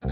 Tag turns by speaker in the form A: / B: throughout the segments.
A: Hey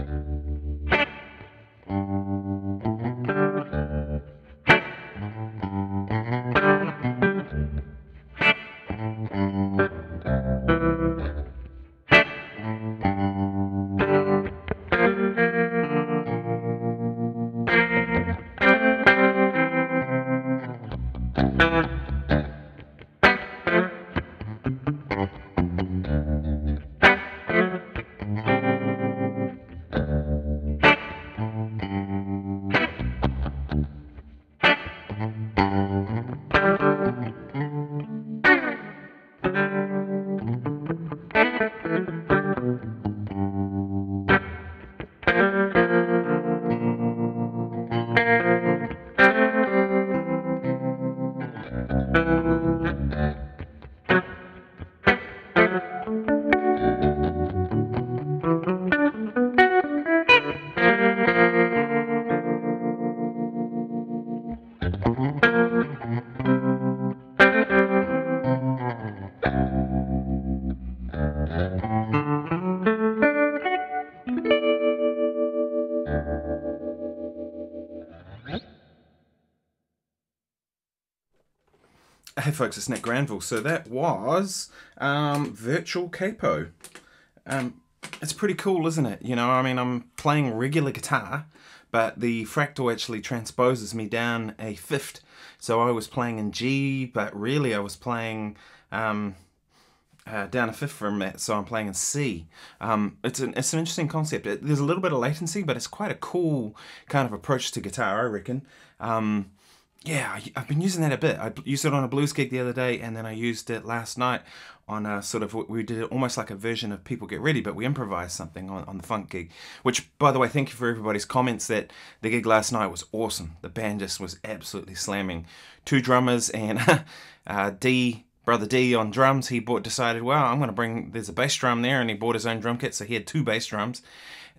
A: folks, it's Nick Granville. So that was Virtual Capo. It's pretty cool, isn't it? You know, I mean, I'm playing regular guitar, but the Fractal actually transposes me down a fifth. So I was playing in G, but really I was playing down a fifth from that, so I'm playing in C. It's an interesting concept. There's a little bit of latency, but it's quite a cool kind of approach to guitar, I reckon. Yeah, I've been using that a bit. I used it on a blues gig the other day, and then I used it last night on a sort of, we did it almost like a version of People Get Ready, but we improvised something on the funk gig. Which, by the way, thank you for everybody's comments that the gig last night was awesome. The band just was absolutely slamming. 2 drummers and Brother D on drums. He decided, well, I'm going to bring, there's a bass drum there, and he bought his own drum kit, so he had 2 bass drums.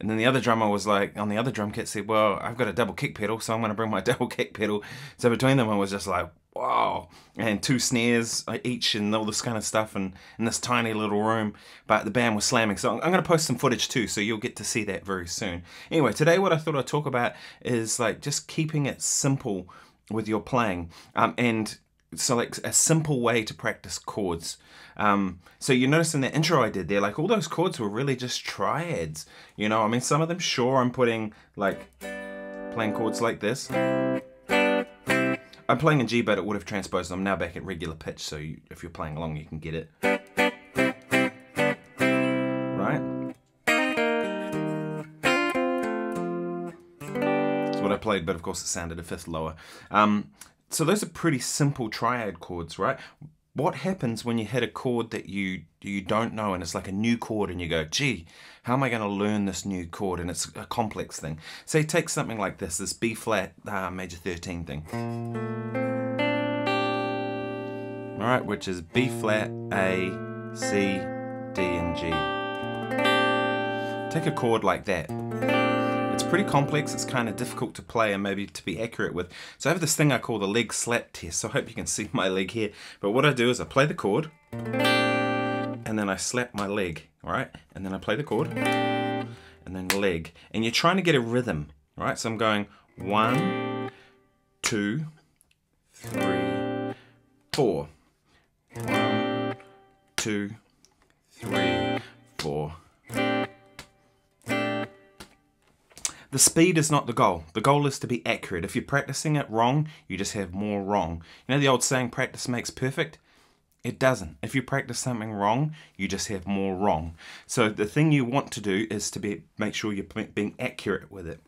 A: And then the other drummer was like, on the other drum kit, said, well, I've got a double kick pedal, so I'm going to bring my double kick pedal. So between them, I was just like, wow. And 2 snares each and all this kind of stuff in this tiny little room. But the band was slamming. So I'm going to post some footage too, so you'll get to see that very soon. Anyway, today what I thought I'd talk about is like just keeping it simple with your playing. And so like a simple way to practice chords. So you notice in the intro I did there, like all those chords were really just triads. You know, I mean, some of them, sure, I'm putting like, playing chords like this. I'm playing in G, but it would have transposed. I'm now back at regular pitch, so if you're playing along, you can get it. Right? That's what I played, but of course it sounded a fifth lower. So those are pretty simple triad chords, right? What happens when you hit a chord that you don't know, and it's like a new chord, and you go, gee, how am I going to learn this new chord? And it's a complex thing. Say take something like this B flat major 13 thing. All right, which is B flat, A, C, D, and G. Take a chord like that. It's pretty complex, it's kind of difficult to play and maybe to be accurate with. So I have this thing I call the leg slap test, so I hope you can see my leg here. But what I do is I play the chord, and then I slap my leg, alright? And then I play the chord, and then leg. And you're trying to get a rhythm, right? So I'm going 1, 2, 3, 4. 1, 2, 3, 4. The speed is not the goal. The goal is to be accurate. If you're practicing it wrong, you just have more wrong. You know the old saying, practice makes perfect? It doesn't. If you practice something wrong, you just have more wrong. So the thing you want to do is to make sure you're being accurate with it.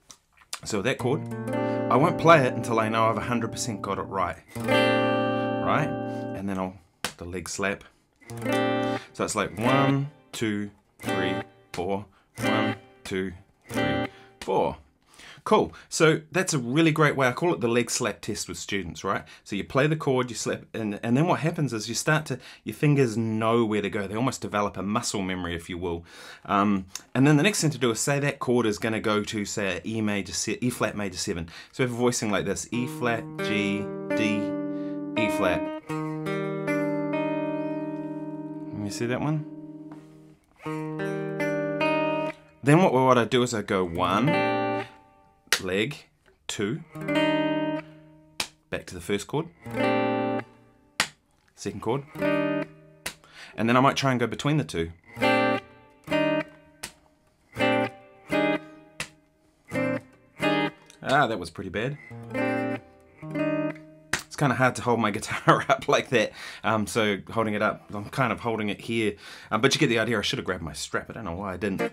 A: So that chord, I won't play it until I know I've 100% got it right. Right? And then I'll the leg slap. So it's like 1, 2, 3, 4. 1, 2, 3, 4. Cool. So that's a really great way. I call it the leg slap test with students, right? So you play the chord, you slap, and then what happens is you start to, your fingers know where to go. They almost develop a muscle memory, if you will. And then the next thing to do is say that chord is going to go to, say, E flat major 7. So we have a voicing like this: E flat, G, D, E flat. Can you see that one? Then what I do is I go 1, leg, 2, back to the first chord, second chord, and then I might try and go between the two. Ah, that was pretty bad. It's kind of hard to hold my guitar up like that, so holding it up, I'm kind of holding it here, but you get the idea. I should have grabbed my strap, I don't know why I didn't.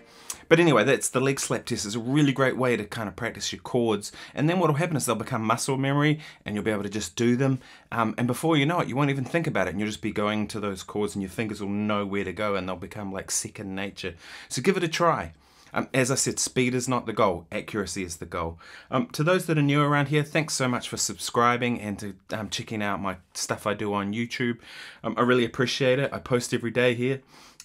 A: But anyway, that's the leg slap test. It's a really great way to kind of practice your chords, and then what will happen is they'll become muscle memory, and you'll be able to just do them, and before you know it, you won't even think about it, and you'll just be going to those chords, and your fingers will know where to go, and they'll become like second nature. So give it a try. As I said, speed is not the goal, accuracy is the goal. To those that are new around here, thanks so much for subscribing and to checking out my stuff I do on YouTube. I really appreciate it. I post every day here.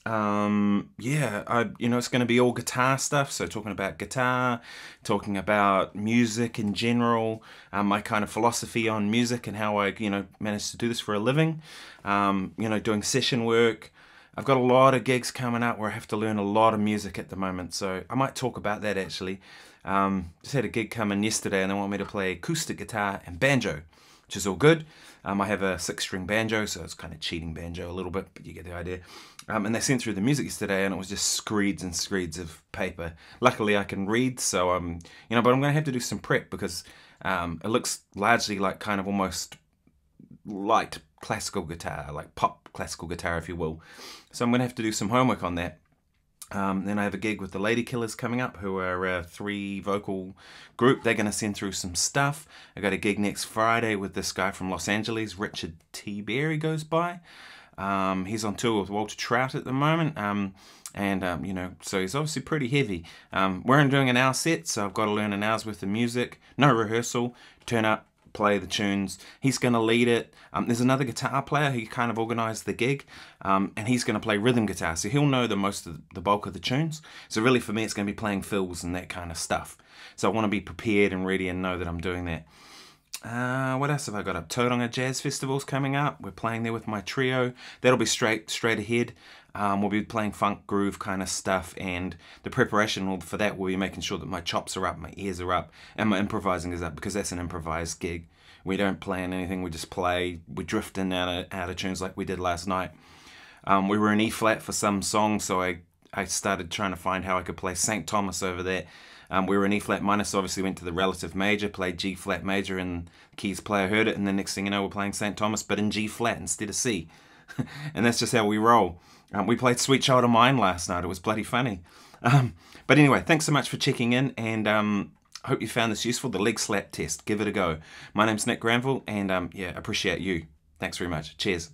A: Yeah, it's going to be all guitar stuff, so talking about guitar, talking about music in general, my kind of philosophy on music and how I, managed to do this for a living, doing session work. I've got a lot of gigs coming up where I have to learn a lot of music at the moment, so I might talk about that actually. Just had a gig come in yesterday and they want me to play acoustic guitar and banjo, which is all good. I have a 6-string banjo, so it's kind of cheating banjo a little bit, but you get the idea. And they sent through the music yesterday and it was just screeds and screeds of paper. Luckily I can read, so but I'm going to have to do some prep because it looks largely like kind of almost light classical guitar, like pop classical guitar if you will. So I'm going to have to do some homework on that. Then I have a gig with the Lady Killers coming up, who are a 3-vocal group. They're going to send through some stuff. I got a gig next Friday with this guy from Los Angeles, Richard T. Berry goes by. He's on tour with Walter Trout at the moment. So he's obviously pretty heavy. We're doing an hour set, so I've got to learn an hour's worth of music. No rehearsal. Turn up, play the tunes. He's going to lead it. There's another guitar player who kind of organised the gig, and he's going to play rhythm guitar, so he'll know the bulk of the tunes. So really for me it's going to be playing fills and that kind of stuff. So I want to be prepared and ready and know that I'm doing that. What else have I got up? Tauranga Jazz Festival's coming up. We're playing there with my trio. That'll be straight ahead. We'll be playing funk groove kind of stuff, and the preparation for that will be making sure that my chops are up, my ears are up, and my improvising is up, because that's an improvised gig. We don't plan anything, we just play. We drift in out of tunes like we did last night. We were in E flat for some songs, so I started trying to find how I could play St. Thomas over there. We were in E flat minor, so obviously went to the relative major, played G flat major, and keys player heard it, and the next thing you know we're playing St. Thomas but in G flat instead of C. And that's just how we roll. We played Sweet Child of Mine last night. It was bloody funny. But anyway, thanks so much for checking in, and I hope you found this useful. The leg slap test, give it a go. My name's Nick Granville, and appreciate you. Thanks very much. Cheers.